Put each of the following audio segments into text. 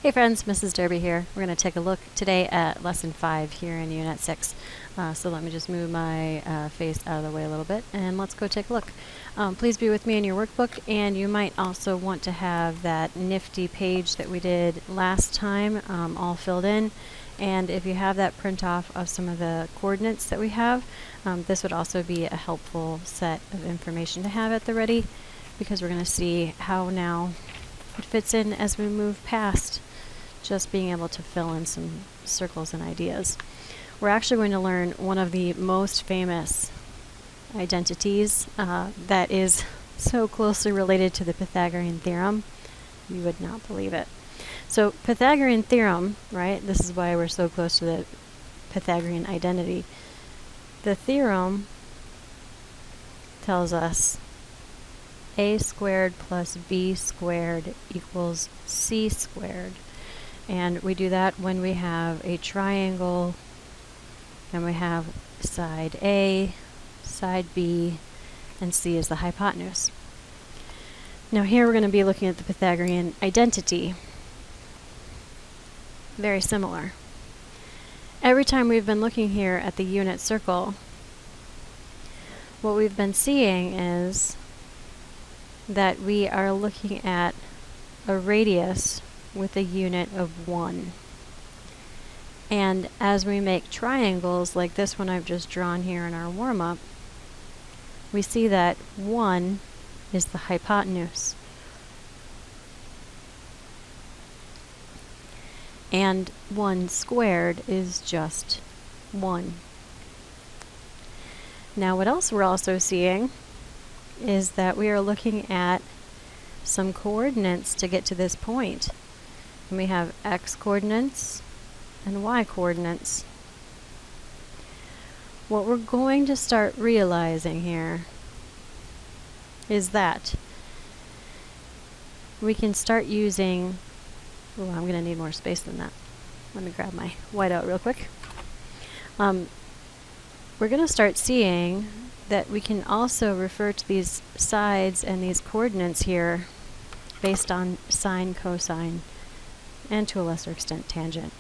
Hey friends, Mrs. Derby here. We're going to take a look today at Lesson 5 here in Unit 6. So let me just move my face out of the way a little bit and let's go take a look. Please be with me in your workbook, and you might also want to have that nifty page that we did last time all filled in. And if you have that print off of some of the coordinates that we have, this would also be a helpful set of information to have at the ready, because we're going to see how now it fits in as we move past just being able to fill in some circles and ideas. We're actually going to learn one of the most famous identities that is so closely related to the Pythagorean theorem, you would not believe it. So Pythagorean theorem, right? This is why we're so close to the Pythagorean identity. The theorem tells us a squared plus b squared equals c squared. And we do that when we have a triangle and we have side A, side B, and C is the hypotenuse. Now here we're going to be looking at the Pythagorean identity. Very similar. Every time we've been looking here at the unit circle, what we've been seeing is that we are looking at a radius with a unit of 1. And as we make triangles like this one I've just drawn here in our warm-up, we see that 1 is the hypotenuse. And 1 squared is just 1. Now what else we're also seeing is that we are looking at some coordinates to get to this point. And we have x coordinates and y coordinates. What we're going to start realizing here is that we can start using, oh, I'm going to need more space than that. Let me grab my whiteout real quick. We're going to start seeing that we can also refer to these sides and these coordinates here based on sine, cosine, and to a lesser extent tangent.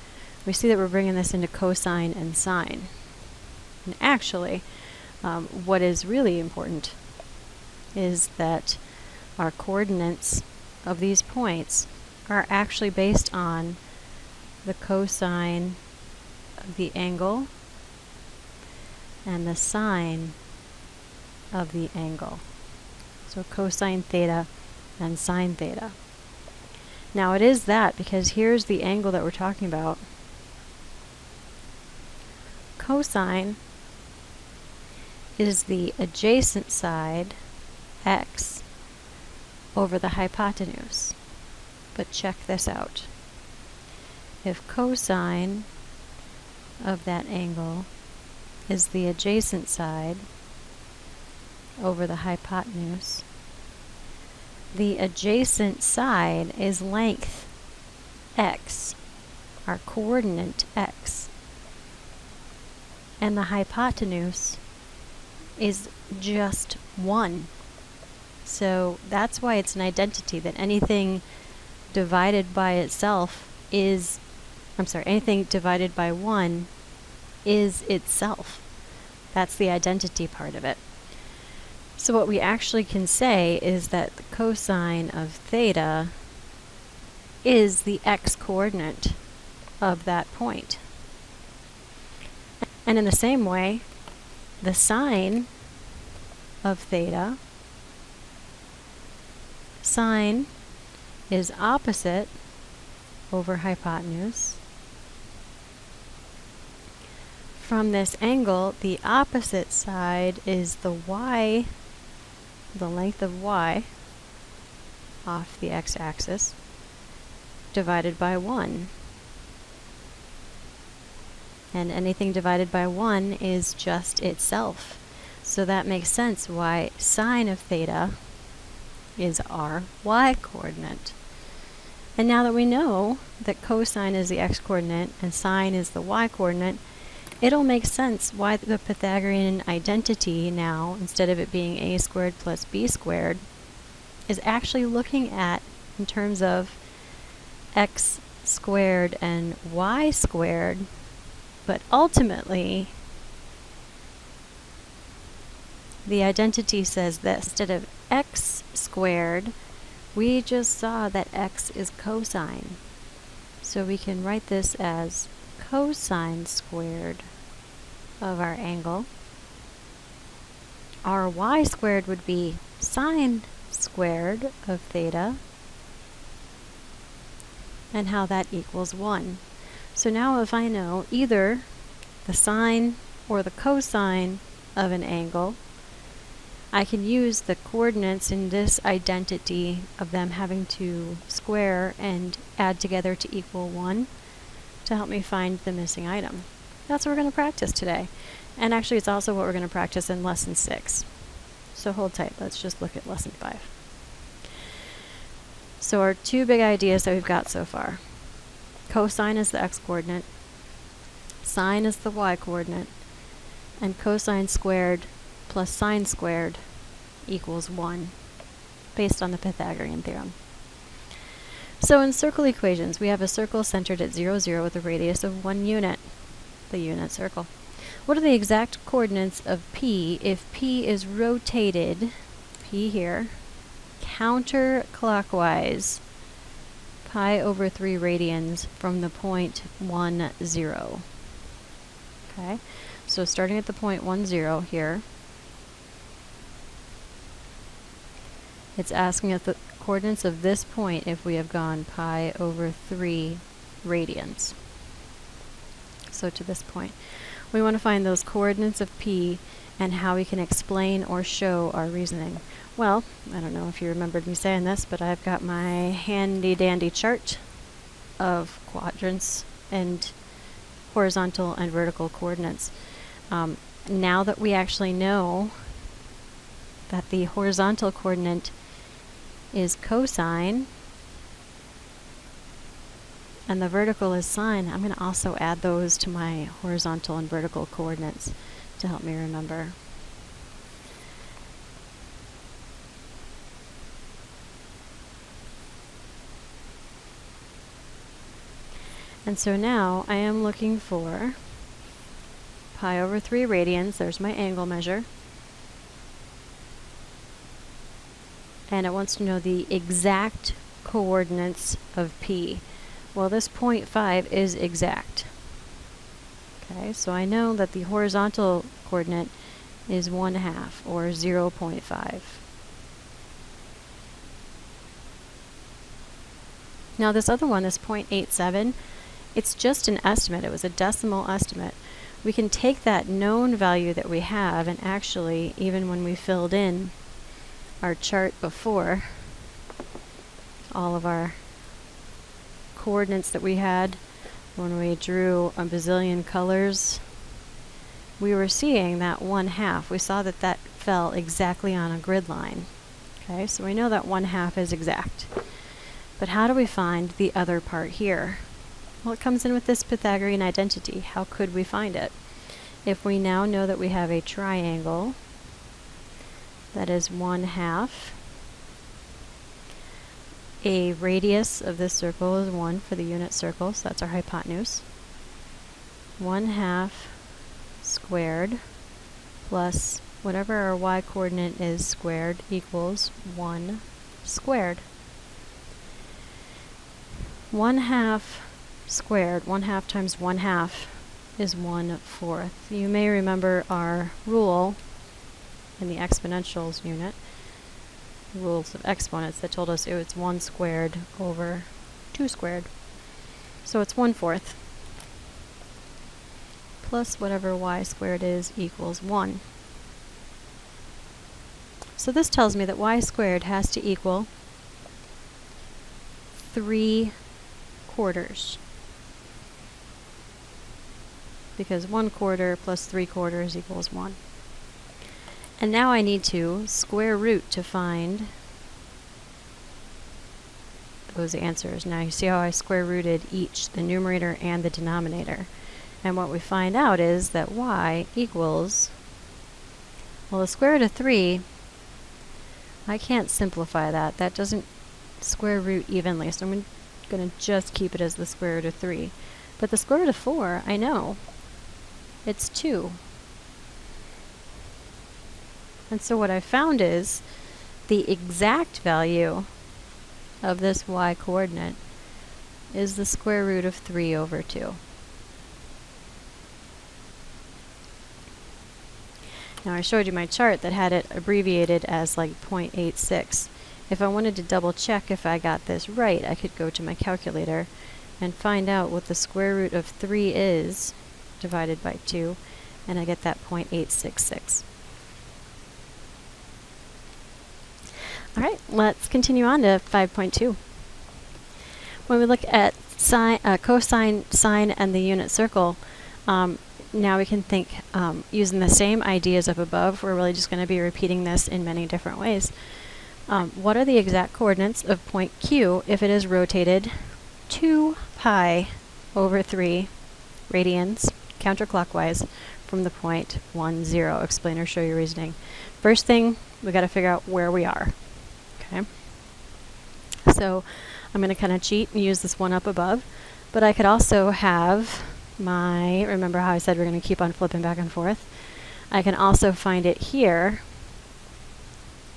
We see that we're bringing this into cosine and sine. And actually, what is really important is that our coordinates of these points are actually based on the cosine of the angle and the sine of the angle. So cosine theta and sine theta. Now it is that because here's the angle that we're talking about. Cosine is the adjacent side, x, over the hypotenuse. But check this out. If cosine of that angle is the adjacent side over the hypotenuse, the adjacent side is length x, our coordinate x, and the hypotenuse is just 1. So that's why it's an identity, that anything divided by itself is, anything divided by 1 is itself. That's the identity part of it. So what we actually can say is that the cosine of theta is the x-coordinate of that point. And in the same way, the sine of theta, sine is opposite over hypotenuse. From this angle, the opposite side is the y, the length of y off the x-axis, divided by 1. And anything divided by 1 is just itself. So that makes sense why sine of theta is our y-coordinate. And now that we know that cosine is the x-coordinate and sine is the y-coordinate, it'll make sense why the Pythagorean identity now, instead of it being a squared plus b squared, is actually looking at, in terms of x squared and y squared, but ultimately the identity says this. Instead of x squared, we just saw that x is cosine. So we can write this as cosine squared of our angle. Our y squared would be sine squared of theta, and how that equals 1. So now if I know either the sine or the cosine of an angle, I can use the coordinates in this identity of them having to square and add together to equal 1 to help me find the missing item. That's what we're going to practice today. And actually it's also what we're going to practice in lesson 6. So hold tight, let's just look at lesson 5. So our two big ideas that we've got so far. Cosine is the x-coordinate, sine is the y-coordinate, and cosine squared plus sine squared equals 1, based on the Pythagorean theorem. So in circle equations, we have a circle centered at 0, 0 with a radius of 1 unit, the unit circle. What are the exact coordinates of P if P is rotated, P here, counterclockwise pi over 3 radians from the point 1, 0? Okay, so starting at the point 1, 0 here, it's asking us the coordinates of this point if we have gone pi over 3 radians. So to this point. We want to find those coordinates of P and how we can explain or show our reasoning. Well, I don't know if you remembered me saying this, but I've got my handy dandy chart of quadrants and horizontal and vertical coordinates. Now that we actually know that the horizontal coordinate is cosine and the vertical is sine, I'm going to also add those to my horizontal and vertical coordinates to help me remember. And so now I am looking for pi over 3 radians, there's my angle measure, and it wants to know the exact coordinates of P. Well, this 0.5 is exact. Okay, so I know that the horizontal coordinate is 1/2, or 0.5. Now this other one, this 0.87, it's just an estimate. It was a decimal estimate. We can take that known value that we have, and actually, even when we filled in our chart before, all of our coordinates that we had when we drew a bazillion colors, we were seeing that 1/2. We saw that that fell exactly on a grid line. Okay, so we know that 1/2 is exact. But how do we find the other part here? Well, it comes in with this Pythagorean identity. How could we find it? If we now know that we have a triangle that is 1/2, a radius of this circle is 1 for the unit circle, so that's our hypotenuse. 1/2 squared plus whatever our y-coordinate is squared equals 1 squared. 1/2 squared, 1/2 times 1/2 is 1/4. You may remember our rule in the exponentials unit, rules of exponents, that told us it was 1 squared over 2 squared. So it's 1/4 plus whatever y squared is equals 1. So this tells me that y squared has to equal 3/4, because 1/4 plus 3/4 equals 1. And now I need to square root to find those answers. Now you see how I square rooted each, the numerator and the denominator. And what we find out is that y equals, well, the square root of 3, I can't simplify that. That doesn't square root evenly. So I'm going to going to just keep it as the square root of 3. But the square root of 4, I know, it's 2. And so what I found is the exact value of this y coordinate is the square root of 3 over 2. Now I showed you my chart that had it abbreviated as like 0.86. If I wanted to double check if I got this right, I could go to my calculator and find out what the square root of 3 is divided by 2, and I get that 0.866. All right, let's continue on to 5.2. When we look at cosine, sine, and the unit circle, now we can think using the same ideas up above. We're really just going to be repeating this in many different ways. What are the exact coordinates of point Q if it is rotated 2 pi over 3 radians counterclockwise from the point 1, 0? Explain or show your reasoning. First thing, we got to figure out where we are. Okay. So I'm going to kind of cheat and use this one up above, but I could also have my, remember how I said we're going to keep on flipping back and forth? I can also find it here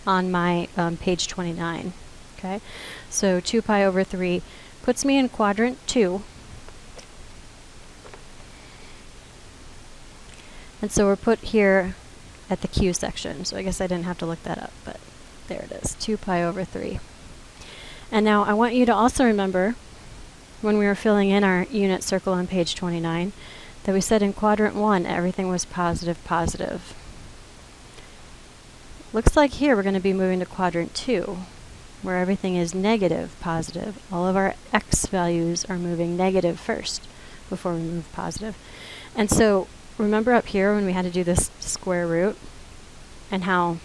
on my page 29. Okay, so 2 pi over 3 puts me in quadrant 2. And so we're put here at the Q section. So I guess I didn't have to look that up, but there it is, 2 pi over 3. And now I want you to also remember when we were filling in our unit circle on page 29 that we said in quadrant 1 everything was positive, positive. Looks like here we're going to be moving to quadrant 2 where everything is negative, positive. All of our x values are moving negative first before we move positive. And so remember up here when we had to do this square root and how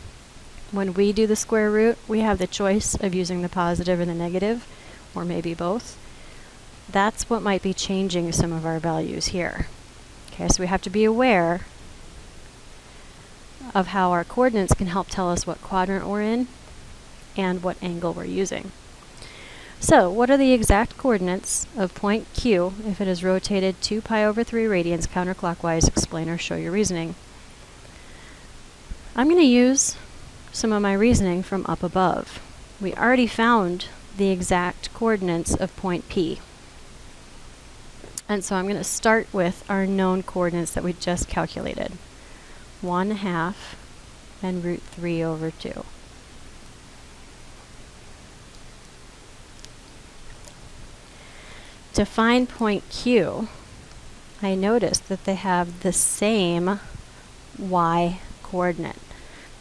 when we do the square root we have the choice of using the positive or the negative, or maybe both. That's what might be changing some of our values here. Okay, so we have to be aware of how our coordinates can help tell us what quadrant we're in and what angle we're using. So what are the exact coordinates of point Q if it is rotated 2 pi over 3 radians counterclockwise? Explain or show your reasoning. I'm going to use some of my reasoning from up above. We already found the exact coordinates of point P. And so I'm going to start with our known coordinates that we just calculated. 1/2 and root 3 over 2. To find point Q, I noticed that they have the same y coordinate.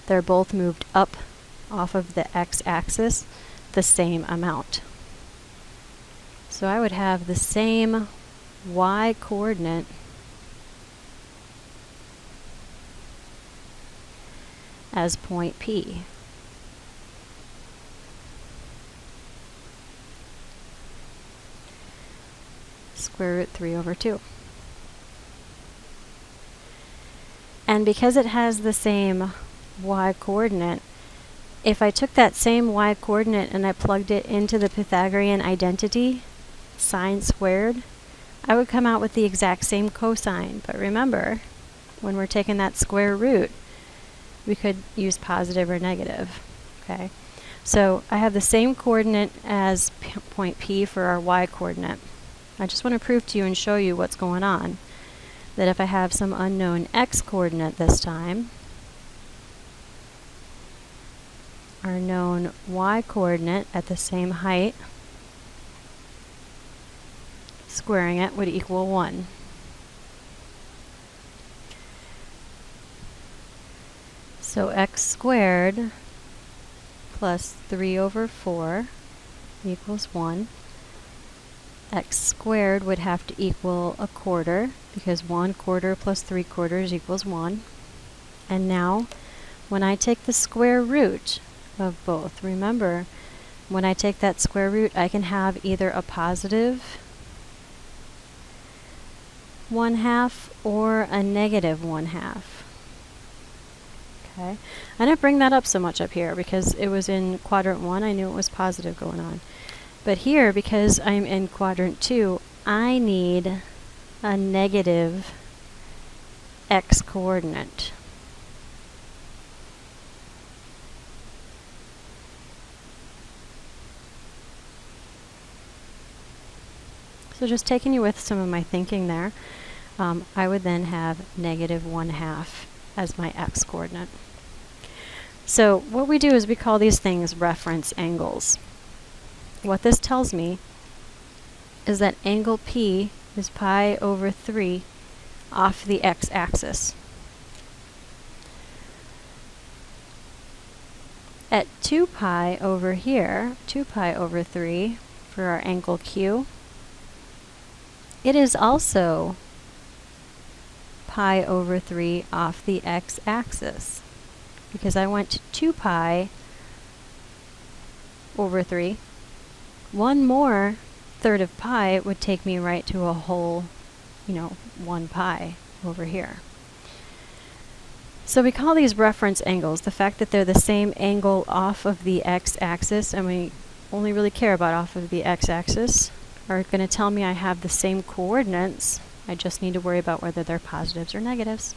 They're both moved up off of the x-axis the same amount. So I would have the same y coordinate as point P. Square root 3 over 2. And because it has the same y coordinate, if I took that same y coordinate and I plugged it into the Pythagorean identity, sine squared, I would come out with the exact same cosine. But remember, when we're taking that square root, we could use positive or negative. Okay, so I have the same coordinate as point P for our y coordinate. I just want to prove to you and show you what's going on. That if I have some unknown x coordinate this time, our known y coordinate at the same height, squaring it would equal 1. So x squared plus 3 over 4 equals 1. X squared would have to equal 1/4 because 1/4 plus 3/4 equals 1. And now when I take the square root of both, remember when I take that square root I can have either a positive 1/2 or a negative 1/2. Okay, I didn't bring that up so much up here because it was in quadrant 1. I knew it was positive going on. But here, because I'm in quadrant 2, I need a negative x coordinate. So just taking you with some of my thinking there, I would then have negative 1/2 as my x coordinate. So what we do is we call these things reference angles. What this tells me is that angle P is pi over 3 off the x-axis. At 2 pi over here, 2 pi over 3 for our angle Q, it is also pi over 3 off the x-axis, because I went to 2 pi over 3. One more third of pi would take me right to a whole, 1 pi over here. So we call these reference angles. The fact that they're the same angle off of the x-axis, and we only really care about off of the x-axis, are going to tell me I have the same coordinates. I just need to worry about whether they're positives or negatives.